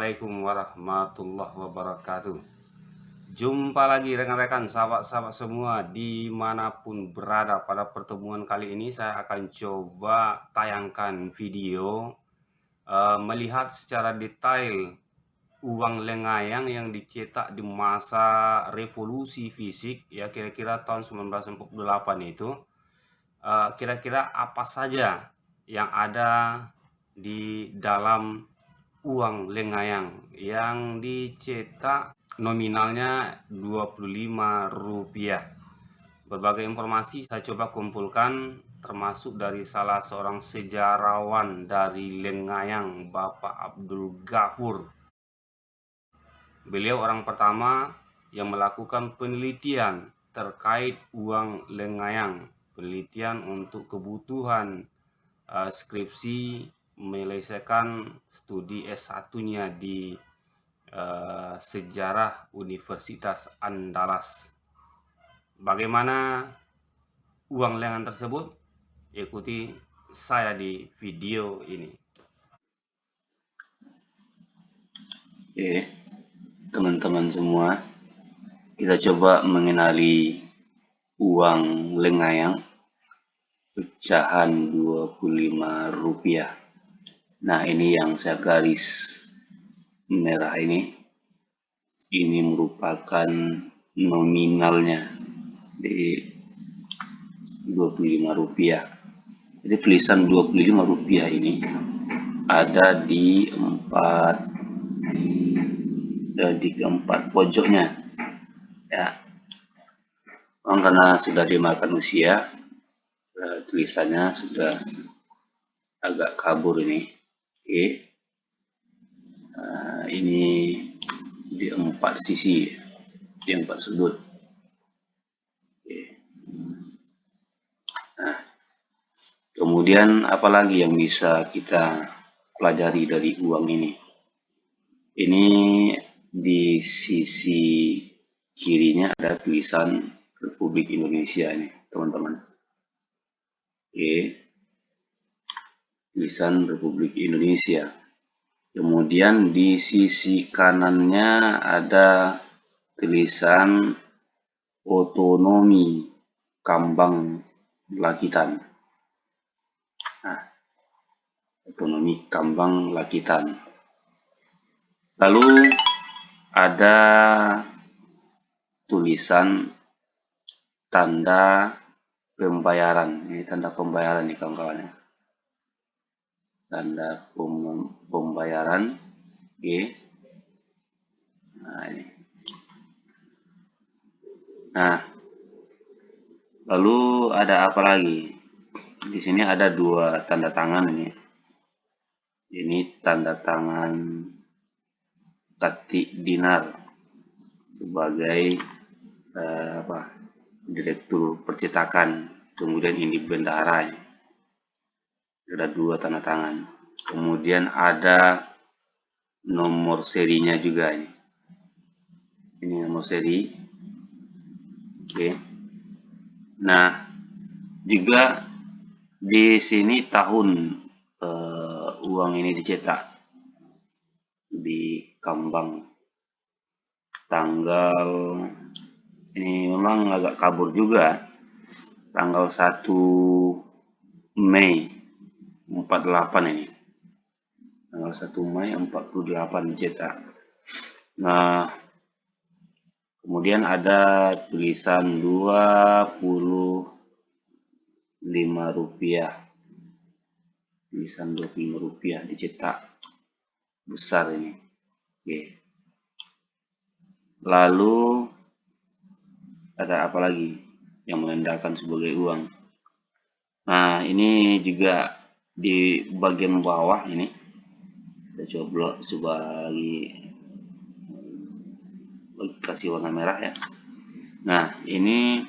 Assalamualaikum warahmatullahi wabarakatuh. Jumpa lagi rekan-rekan, sahabat-sahabat semua dimanapun berada. Pada pertemuan kali ini saya akan coba tayangkan video melihat secara detail uang lengayang yang dicetak di masa revolusi fisik, ya kira-kira tahun 1948 itu. Kira-kira apa saja yang ada di dalam uang lengayang yang dicetak nominalnya Rp25. Berbagai informasi saya coba kumpulkan, termasuk dari salah seorang sejarawan dari Lengayang, Bapak Abdul Ghafur. Beliau orang pertama yang melakukan penelitian terkait uang lengayang, penelitian untuk kebutuhan skripsi, menyelesaikan studi S1-nya di sejarah Universitas Andalas. Bagaimana uang lengayang tersebut? Ikuti saya di video ini. Oke, teman-teman semua, kita coba mengenali uang lengayang pecahan Rp25. Nah, ini yang saya garis merah ini merupakan nominalnya di Rp25. Jadi tulisan Rp25 ini ada di keempat pojoknya, ya. Karena sudah dimakan usia, tulisannya sudah agak kabur ini. Oke. Ini di 4 sisi, di 4 sudut. Oke. Nah, kemudian apalagi yang bisa kita pelajari dari uang ini? Ini di sisi kirinya ada tulisan Republik Indonesia ini, teman-teman. Oke. Tulisan Republik Indonesia. Kemudian di sisi kanannya ada tulisan Otonomi Kambang Lakitan. Nah, Otonomi Kambang Lakitan. Lalu ada tulisan tanda pembayaran. Ini tanda pembayaran nih kawan-kawan. Tanda pembayaran. Oke. Nah, ini. Nah, lalu ada apa lagi? Di sini ada 2 tanda tangan ini. Ini tanda tangan Kati Dinar sebagai direktur percetakan. Kemudian ini bendahara. Ada 2 tanda tangan. Kemudian ada nomor serinya juga ini. Ini nomor seri. Oke. Nah, juga di sini tahun uang ini dicetak di Kambang. Tanggal ini memang agak kabur juga. Tanggal 1 Mei 48 ini. Tanggal 1 Mei 48 dicetak. Nah, kemudian ada tulisan Rp25. Tulisan Rp25 dicetak besar ini. Oke. Lalu ada apa lagi yang menandakan sebagai uang? Nah, ini juga di bagian bawah ini. Kita coba lagi kasih warna merah ya. Nah, ini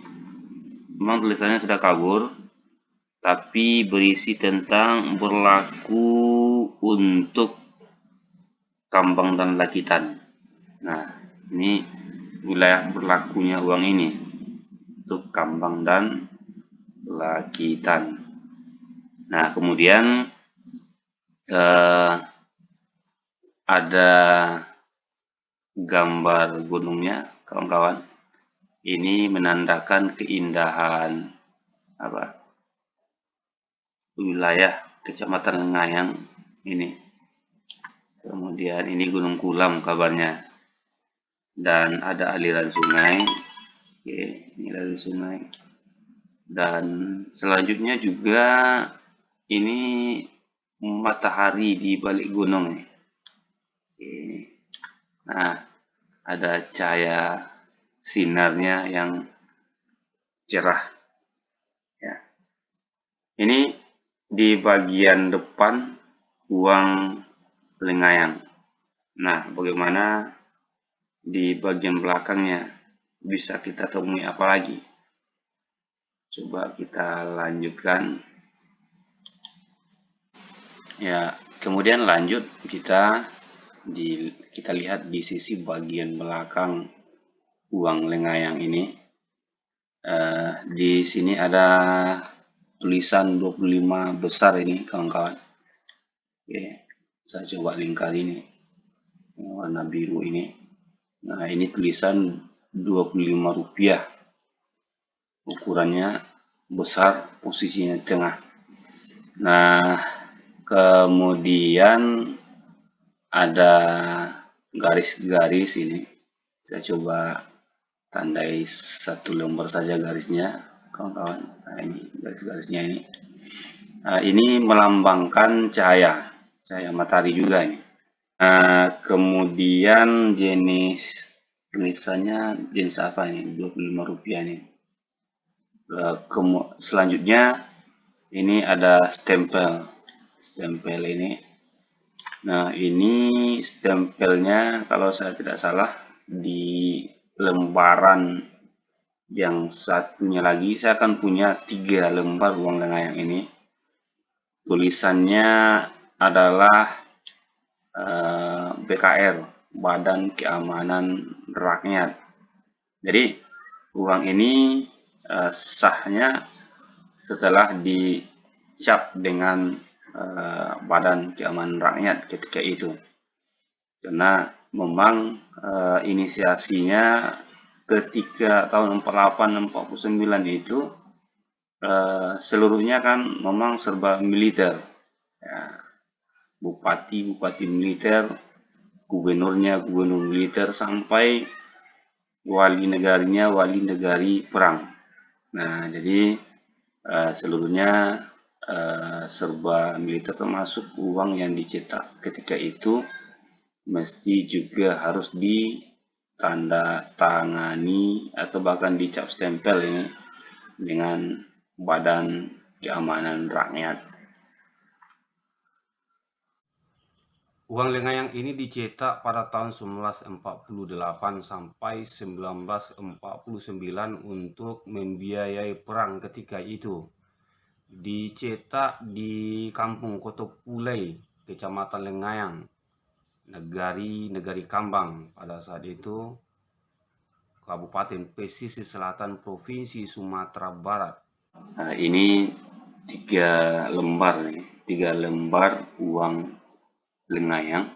memang tulisannya sudah kabur, tapi berisi tentang berlaku untuk Kambang dan Lakitan. Nah, ini wilayah berlakunya uang ini untuk Kambang dan Lakitan. Nah, kemudian ada gambar gunungnya, kawan-kawan. Ini menandakan keindahan wilayah Kecamatan Lengayang ini. Kemudian ini Gunung Kulam kabarnya, dan ada aliran sungai. Oke, ini aliran sungai. Dan selanjutnya juga ini matahari di balik gunung nih. Oke. Nah, ada cahaya sinarnya yang cerah. Ya. Ini di bagian depan uang Lengayang. Nah, bagaimana di bagian belakangnya bisa kita temui apa lagi? Coba kita lanjutkan. Ya, kemudian lanjut kita lihat di sisi bagian belakang uang Lengayang ini. Di sini ada tulisan 25 besar ini, kawan-kawan. Oke, saya coba lingkar ini warna biru ini. Nah, ini tulisan Rp25, ukurannya besar, posisinya tengah. Nah, kemudian ada garis-garis ini. Saya coba tandai satu lembar saja garisnya, kawan-kawan. Nah, ini garis-garisnya ini. Nah, ini melambangkan cahaya matahari juga ini. Kemudian jenis tulisannya jenis apa ini? Rp25 nih. Selanjutnya ini ada stempel ini. Nah, ini stempelnya kalau saya tidak salah di lembaran yang satunya lagi. Saya akan punya 3 lembar uang Lengayang ini. Tulisannya adalah BKR, Badan Keamanan Rakyat. Jadi uang ini sahnya setelah dicap dengan Badan Keamanan Rakyat ketika itu, karena memang inisiasinya ketika tahun 48-49 itu seluruhnya kan memang serba militer, ya, bupati militer, gubernurnya gubernur militer, sampai wali negari perang. Nah, jadi seluruhnya serba militer, termasuk uang yang dicetak ketika itu mesti juga harus ditanda tangani atau bahkan dicap stempel ini dengan Badan Keamanan Rakyat. Uang Lengayang ini dicetak pada tahun 1948 sampai 1949 untuk membiayai perang ketika itu. Dicetak di Kampung Kotopulai, Kecamatan Lengayang, Negari Kambang pada saat itu, Kabupaten Pesisir Selatan, Provinsi Sumatera Barat. Nah, ini 3 lembar nih, 3 lembar uang Lengayang.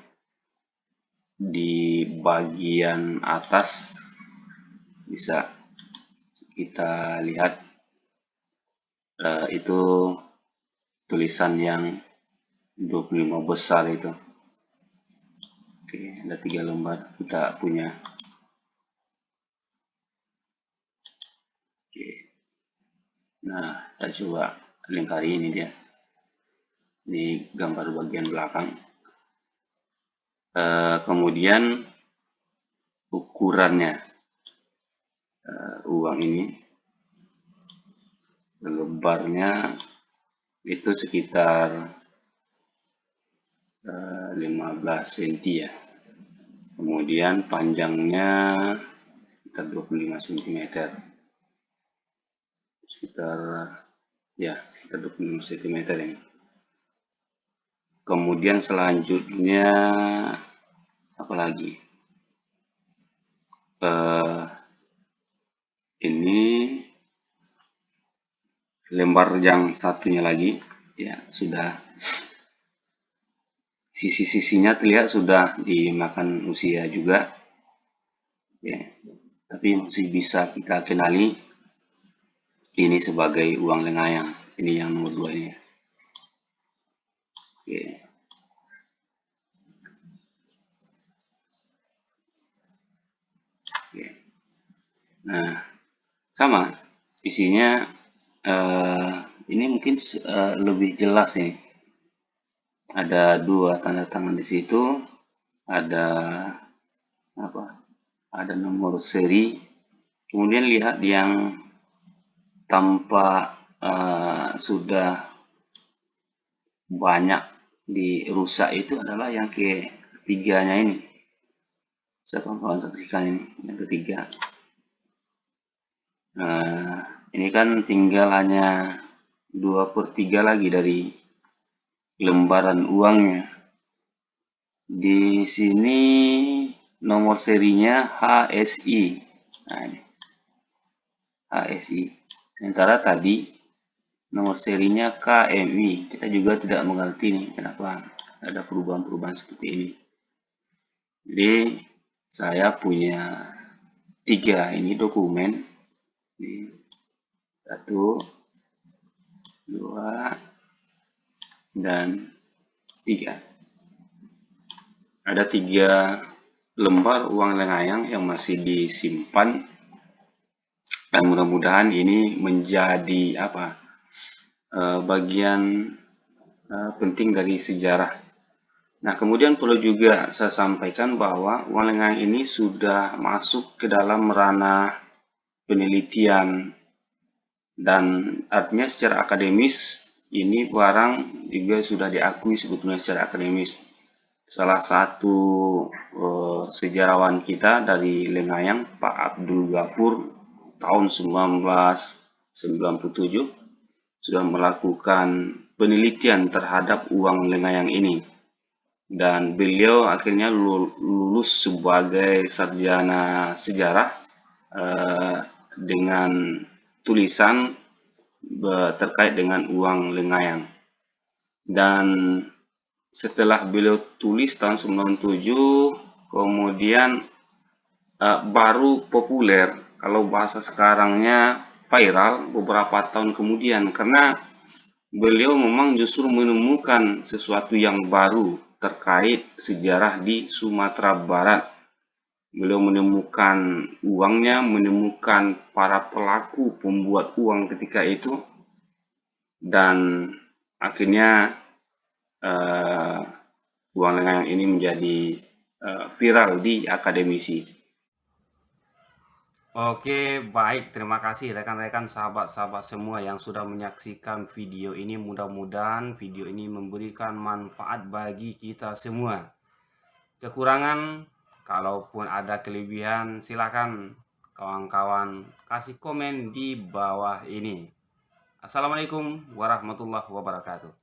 Di bagian atas bisa kita lihat itu tulisan yang 25 besar itu. Oke, ada 3 lembar kita punya. Oke. Nah, kita coba lingkari ini dia. Ini gambar bagian belakang. Kemudian ukurannya uang ini, lebarnya itu sekitar 15 cm ya. Kemudian panjangnya sekitar 25 cm. Sekitar 25 cm ini. Kemudian selanjutnya apa lagi? Ini lembar yang satunya lagi, ya, sudah sisi-sisinya terlihat sudah dimakan usia juga, ya. Tapi masih bisa kita kenali ini sebagai uang lengayang. Ini yang nomor 2 ini. Oke. Oke. Nah, sama isinya ini mungkin lebih jelas nih. Ada 2 tanda tangan di situ, ada apa? Ada nomor seri. Kemudian lihat yang tampak sudah banyak dirusak itu adalah yang ketiganya ini. Saya kawan saksikan ini yang ketiga. Ini kan tinggal hanya 2/3 lagi dari lembaran uangnya. Di sini nomor serinya HSI. Nah, ini HSI. Sementara tadi nomor serinya KMI. Kita juga tidak mengerti nih kenapa ada perubahan-perubahan seperti ini. Jadi saya punya 3 ini dokumen. 1, 2, dan 3. Ada 3 lembar uang lengayang yang masih disimpan, dan mudah-mudahan ini menjadi bagian penting dari sejarah. Nah, kemudian perlu juga saya sampaikan bahwa uang lengayang ini sudah masuk ke dalam ranah penelitian, dan artinya secara akademis ini barang juga sudah diakui sebetulnya secara akademis. Salah satu sejarawan kita dari Lengayang, Pak Abdul Ghafur, tahun 1997 sudah melakukan penelitian terhadap uang Lengayang ini, dan beliau akhirnya lulus sebagai sarjana sejarah dengan tulisan terkait dengan uang Lengayang. Dan setelah beliau tulis tahun 97, kemudian baru populer, kalau bahasa sekarangnya viral beberapa tahun kemudian, karena beliau memang justru menemukan sesuatu yang baru terkait sejarah di Sumatera Barat. Beliau menemukan uangnya, menemukan para pelaku pembuat uang ketika itu, dan akhirnya uang lengayang ini menjadi viral di akademisi. Oke, baik. Terima kasih rekan-rekan sahabat-sahabat semua yang sudah menyaksikan video ini. Mudah-mudahan video ini memberikan manfaat bagi kita semua. Kekurangan, kalaupun ada kelebihan, silakan kawan-kawan kasih komen di bawah ini. Assalamualaikum warahmatullahi wabarakatuh.